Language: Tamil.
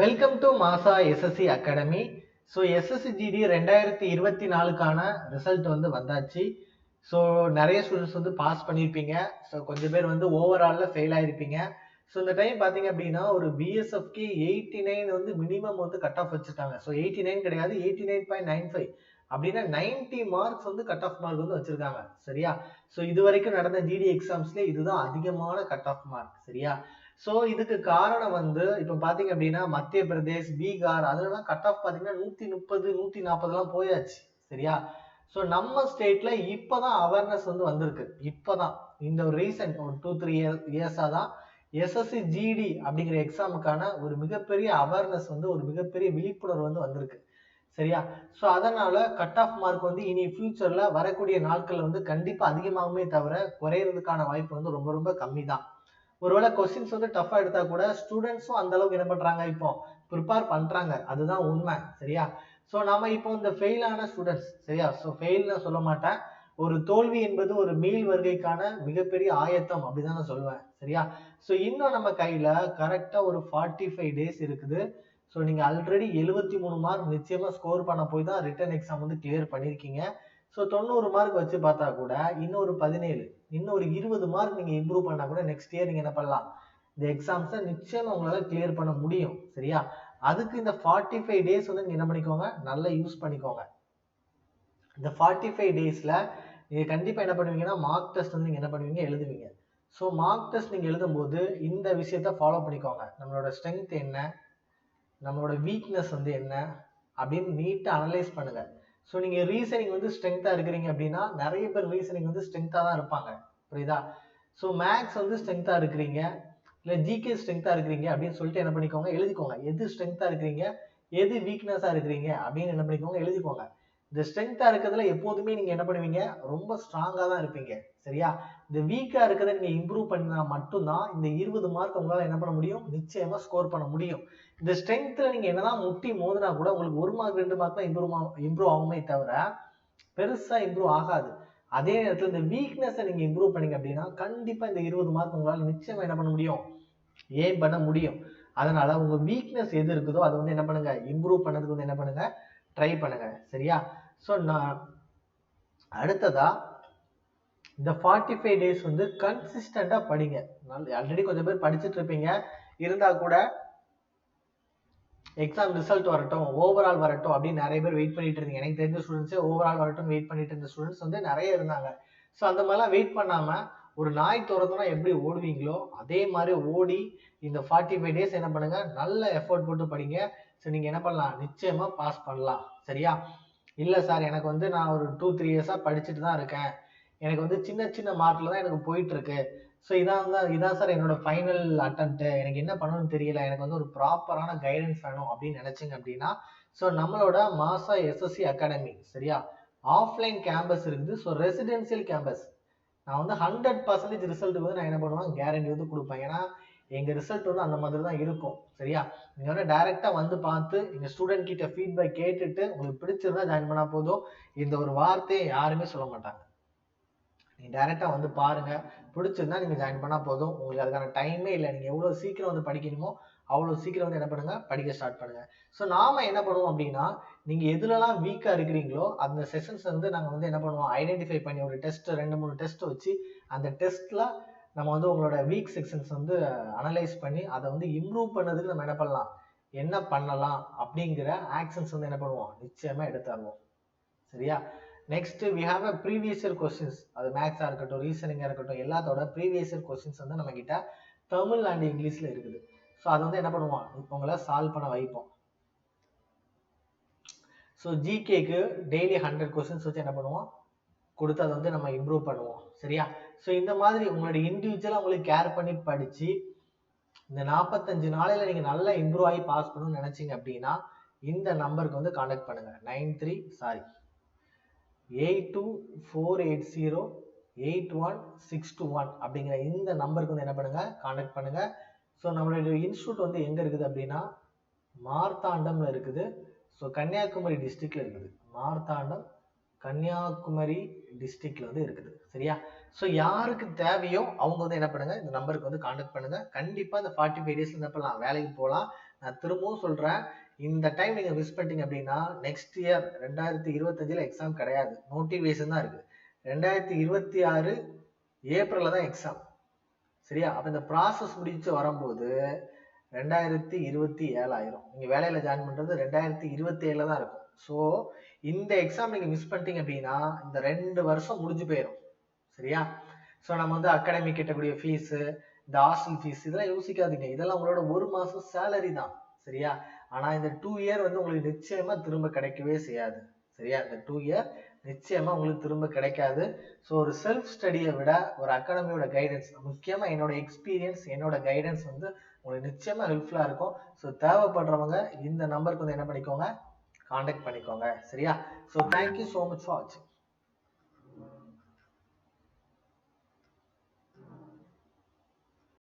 Welcome to Maasa SSC academy. So SSC GD 2024க்கான ரிசல்ட் வந்து வந்தாச்சு. ஸோ நிறைய ஸ்டூடெண்ட்ஸ் வந்து பாஸ் பண்ணியிருப்பீங்க. ஸோ கொஞ்சம் பேர் வந்து ஓவராலில் ஃபெயில் ஆயிருப்பீங்க. ஸோ இந்த டைம் பார்த்தீங்க அப்படின்னா ஒரு பிஎஸ்எஃப்க்கு 89 வந்து மினிமம் வந்து கட் ஆஃப் வச்சிருக்காங்க. ஸோ 89 கிடையாது, 89.95 அப்படின்னா 90 மார்க்ஸ் வந்து கட் ஆஃப் மார்க் வந்து வச்சிருக்காங்க. சரியா? ஸோ இது வரைக்கும் நடந்த ஜிடி எக்ஸாம்ஸ்ல இதுதான் அதிகமான கட் ஆஃப் மார்க். சரியா? ஸோ இதுக்கு காரணம் வந்து இப்போ பாத்தீங்க அப்படின்னா மத்திய பிரதேஷ், பீகார் அதுலலாம் கட் ஆஃப் பாத்தீங்கன்னா 130 140 போயாச்சு. சரியா? ஸோ நம்ம ஸ்டேட்ல இப்பதான் அவேர்னஸ் வந்து வந்திருக்கு. இப்பதான் இந்த ஒரு ரீசன்ட் ஒரு 2-3 இயர்ஸா தான் எஸ்எஸ்சி ஜிடி அப்படிங்கிற எக்ஸாமுக்கான ஒரு மிகப்பெரிய அவேர்னஸ் வந்து ஒரு மிகப்பெரிய விழிப்புணர்வு வந்து வந்திருக்கு. சரியா? ஸோ அதனால கட் ஆஃப் மார்க் வந்து இனி ஃபியூச்சர்ல வரக்கூடிய நாட்கள் வந்து கண்டிப்பா அதிகமாகுமே தவிர குறையறதுக்கான வாய்ப்பு வந்து ரொம்ப ரொம்ப கம்மி தான். ஒருவேளை கொஸ்டின்ஸ் வந்து டஃபா எடுத்தா கூட ஸ்டூடெண்ட்ஸும் அந்த அளவுக்கு என்ன பண்றாங்க, இப்போ ப்ரிப்பேர் பண்றாங்க. அதுதான் உண்மை. சரியா? ஸோ நாம இப்போ இந்த ஃபெயில் ஆன ஸ்டூடெண்ட்ஸ், சரியா? ஸோ ஃபெயில்னு சொல்ல மாட்டேன், ஒரு தோல்வி என்பது ஒரு மீள் வருகைக்கான மிகப்பெரிய ஆயத்தம் அப்படிதான் நான் சொல்லுவேன். சரியா? ஸோ இன்னும் நம்ம கையில கரெக்டா ஒரு 45 டேஸ் இருக்குது. ஸோ நீங்க ஆல்ரெடி 73 மார்க் நிச்சயமா ஸ்கோர் பண்ண போய் தான் ரிட்டன் எக்ஸாம் வந்து கிளியர் பண்ணிருக்கீங்க. ஸோ 90 மார்க் வச்சு பார்த்தா கூட இன்னும் ஒரு 17, இன்னும் ஒரு 20 மார்க் நீங்க இம்ப்ரூவ் பண்ணா கூட நெக்ஸ்ட் இயர் நீங்க என்ன பண்ணலாம், இந்த எக்ஸாம்ஸை நிச்சயமா உங்களால கிளியர் பண்ண முடியும். சரியா? அதுக்கு இந்த 45 டேஸ் வந்து நீங்க என்ன பண்ணிக்கோங்க, நல்லா யூஸ் பண்ணிக்கோங்க. இந்த 45 டேஸ்ல நீங்க கண்டிப்பா என்ன பண்ணுவீங்கன்னா மார்க் டெஸ்ட் வந்து நீங்க என்ன பண்ணுவீங்க, எழுதுவீங்க. ஸோ மார்க் டெஸ்ட் நீங்க எழுதும் போது இந்த விஷயத்த ஃபாலோ பண்ணிக்கோங்க. நம்மளோட ஸ்ட்ரென்த் என்ன, நம்மளோட வீக்னஸ் வந்து என்ன அப்படின்னு நீட்டா அனலைஸ் பண்ணுங்க. ஸோ நீங்க ரீசனிங் வந்து ஸ்ட்ரென்த்தா இருக்கிறீங்க அப்படின்னா நிறைய பேர் ரீசனிங் வந்து ஸ்ட்ரென்த்தா தான் இருப்பாங்க. புரியுதா? ஸோ மேக்ஸ் வந்து ஸ்ட்ரென்த்தா இருக்கிறீங்க, இல்லை ஜிகே ஸ்ட்ரென்த்தா இருக்கிறீங்க அப்படின்னு சொல்லிட்டு என்ன பண்ணிக்கோங்க, எழுதிக்கோங்க. எது ஸ்ட்ரென்த்தா இருக்கிறீங்க, எது வீக்னஸா இருக்கிறீங்க அப்படின்னு என்ன பண்ணிக்கோங்க, எழுதிக்கோங்க. இந்த ஸ்ட்ரென்த்தா இருக்கிறதுல எப்போதுமே நீங்க என்ன பண்ணுவீங்க, ரொம்ப ஸ்ட்ராங்கா தான் இருப்பீங்க. சரியா? இந்த வீக்கா இருக்கிறத நீங்க இம்ப்ரூவ் பண்ணா மட்டும்தான் இந்த 20 மார்க் உங்களால என்ன பண்ண முடியும், நிச்சயமா ஸ்கோர் பண்ண முடியும். இந்த ஸ்ட்ரென்த்ல நீங்க என்னதான் முட்டி மோதினா கூட உங்களுக்கு 1 மார்க் 2 மார்க் தான் இம்ப்ரூவ் ஆகுமே தவிர பெருசா இம்ப்ரூவ் ஆகாது. அதே நேரத்துல இந்த வீக்னஸை நீங்க இம்ப்ரூவ் பண்ணீங்க அப்படின்னா கண்டிப்பா இந்த 20 மார்க் உங்களால நிச்சயமா என்ன பண்ண முடியும், ஏன் பண்ண முடியும். அதனால உங்க வீக்னஸ் எது இருக்குதோ அதை வந்து என்ன பண்ணுங்க, இம்ப்ரூவ் பண்ணதுக்கு வந்து என்ன பண்ணுங்க, ட்ரை பண்ணுங்க. சரியா? ஸோ நான் அடுத்ததா இந்த 45 டேஸ் வந்து கன்சிஸ்டண்டா படிங்க. ஆல்ரெடி கொஞ்சம் பேர் படிச்சுட்டு இருப்பீங்க, இருந்தா கூட எக்ஸாம் ரிசல்ட் வரட்டும், ஓவரால் வரட்டும் அப்படின்னு நிறைய பேர் வெயிட் பண்ணிட்டு இருந்தீங்க. எனக்கு தெரிஞ்ச ஸ்டூடெண்ட்ஸே ஓவரால் வரட்டும் வெயிட் பண்ணிட்டு இருந்த ஸ்டூடெண்ட்ஸ் வந்து நிறைய இருந்தாங்க. ஸோ அந்த மாதிரிலாம் வெயிட் பண்ணாம ஒரு நாய் துரத்துனா எப்படி ஓடுவீங்களோ அதே மாதிரி ஓடி இந்த 45 டேஸ் என்ன பண்ணுங்க, நல்ல எஃபோர்ட் போட்டு படிங்க. ஸோ நீங்க என்ன பண்ணலாம், நிச்சயமா பாஸ் பண்ணலாம். சரியா? இல்ல சார் எனக்கு வந்து நான் ஒரு 2-3 இயர்ஸா படிச்சுட்டு தான் இருக்கேன், எனக்கு வந்து சின்ன சின்ன மார்க்ல தான் எனக்கு போயிட்டு இருக்கு, ஸோ இதான் சார் என்னோட ஃபைனல் அட்டெம்ப்ட், எனக்கு என்ன பண்ணணும்னு தெரியல, எனக்கு வந்து ஒரு ப்ராப்பரான கைடன்ஸ் வேணும் அப்படின்னு நினைச்சீங்க அப்படின்னா ஸோ நம்மளோட மாசா எஸ்எஸ்சி அகாடமி, சரியா, ஆஃப்லைன் கேம்பஸ் இருக்குது. ஸோ ரெசிடென்சியல் கேம்பஸ் நான் வந்து 100% ரிசல்ட் வந்து நான் என்ன பண்ணுவேன், கேரண்டி வந்து கொடுப்பேன். ஏன்னா எங்க ரிசல்ட் வந்து அந்த மாதிரி தான் இருக்கும். சரியா? நீங்க வந்து டைரக்டா வந்து பார்த்து எங்க ஸ்டூடெண்ட் கிட்ட ஃபீட்பேக் கேட்டுட்டு உங்களுக்கு பிடிச்சிருந்தா ஜாயின் பண்ணா போதும். இந்த ஒரு வார்த்தையை யாருமே சொல்ல மாட்டாங்க. நீங்க டைரக்டா வந்து பாருங்க, பிடிச்சிருந்தா நீங்க ஜாயின் பண்ணா போதும். உங்களுக்கு அதுக்கான டைமே இல்லை. நீங்க எவ்வளவு சீக்கிரம் வந்து படிக்கணுமோ அவ்வளவு சீக்கிரம் வந்து என்ன பண்ணுங்க, படிக்க ஸ்டார்ட் பண்ணுங்க. ஸோ நாம என்ன பண்ணுவோம் அப்படின்னா நீங்க எதுலலாம் வீக்கா இருக்கிறீங்களோ அந்த செஷன்ஸ் வந்து நாங்க வந்து என்ன பண்ணுவோம், ஐடென்டிஃபை பண்ணி ஒரு டெஸ்ட் 2-3 டெஸ்ட் வச்சு அந்த டெஸ்ட்ல நம்ம வந்து உங்களோட வீக் செக்ஷன்ஸ் வந்து அனலைஸ் பண்ணி அதை வந்து இம்ப்ரூவ் பண்ணதுக்கு நம்ம என்ன பண்ணலாம், என்ன பண்ணலாம் அப்படிங்கிற ஆக்ஷன்ஸ் வந்து என்ன பண்ணுவோம், நிச்சயமா எடுத்துருவோம். சரியா? Next we have a previous year questions. அது மேக்ஸா இருக்கட்டும், ரீசனிங்கா இருக்கட்டும், எல்லாத்தோட ப்ரீவியஸ் இயர் கொஸ்டின்ஸ் வந்து நம்ம கிட்ட தமிழ் அண்ட் இங்கிலீஷ்ல இருக்குது. ஸோ அதை வந்து என்ன பண்ணுவோம், உங்களை சால்வ் பண்ண வைப்போம். ஸோ ஜிகேக்கு டெய்லி 100 கொஸ்டின்ஸ் வச்சு என்ன பண்ணுவோம், கொடுத்து அதை வந்து நம்ம இம்ப்ரூவ் பண்ணுவோம். சரியா? ஸோ இந்த மாதிரி உங்களுடைய இண்டிவிஜுவலா உங்களுக்கு கேர் பண்ணி படிச்சு இந்த 45 நாளையில நீங்க நல்லா இம்ப்ரூவ் ஆகி பாஸ் பண்ணணும்னு நினைச்சீங்க அப்படின்னா இந்த நம்பருக்கு வந்து கான்டாக்ட் பண்ணுங்க. 8248081621 அப்படிங்கிற இந்த நம்பருக்கு வந்து என்ன பண்ணுங்க, கான்டாக்ட் பண்ணுங்க. ஸோ நம்மளுடைய இன்ஸ்டியூட் வந்து எங்க இருக்குது அப்படின்னா மார்த்தாண்டம்ல இருக்குது. ஸோ கன்னியாகுமரி டிஸ்ட்ரிக்ட்ல இருக்குது. மார்த்தாண்டம் கன்னியாகுமரி டிஸ்ட்ரிக்ட்ல வந்து இருக்குது. சரியா? ஸோ யாருக்கு தேவையோ அவங்க வந்து என்ன பண்ணுங்க, இந்த நம்பருக்கு வந்து கான்டாக்ட் பண்ணுங்க. கண்டிப்பா இந்த 45 டேஸ்ல என்ன பண்ணலாம், வேலைக்கு போகலாம். நான் திரும்பவும் சொல்றேன், இந்த டைம் நீங்க மிஸ் பண்ணிட்டீங்க அப்படின்னா நெக்ஸ்ட் இயர் 2025ல எக்ஸாம் கிடையாது, நோட்டிஃபிகேஷன் தான் இருக்கு. 2026 ஏப்ரல்ல தான் எக்ஸாம். சரியா? அப்ப இந்த ப்ராசஸ் முடிச்சு வரும்போது 2027 ஆயிரும். நீங்க வேலையில ஜாயின் பண்றது 2027ல தான் இருக்கும். ஸோ இந்த எக்ஸாம் நீங்க மிஸ் பண்ணிட்டீங்க அப்படின்னா இந்த 2 வருஷம் முடிஞ்சு போயிடும். சரியா? ஸோ நம்ம வந்து அகாடமி கட்டக்கூடிய ஃபீஸ், இந்த ஹாஸ்டல் ஃபீஸ் இதெல்லாம் யோசிக்காதீங்க. இதெல்லாம் உங்களோட 1 மாசம் சேலரி தான். சரியா? ஆனா இந்த 2 இயர் வந்து உங்களுக்கு நிச்சயமா திரும்ப கிடைக்கவே செய்யாது. சரியா? இந்த 2 இயர் நிச்சயமா உங்களுக்கு திரும்ப கிடைக்காது. ஸோ ஒரு செல்ஃப் ஸ்டடியை விட ஒரு அகாடமியோட கைடன்ஸ், முக்கியமா என்னோட எக்ஸ்பீரியன்ஸ், என்னோட கைடன்ஸ் வந்து உங்களுக்கு நிச்சயமா ஹெல்ப்ஃபுல்லா இருக்கும். ஸோ தேவைப்படுறவங்க இந்த நம்பருக்கு வந்து என்ன பண்ணிக்கோங்க, கான்டாக்ட் பண்ணிக்கோங்க. சரியா? So thank you so much for வாட்சிங்.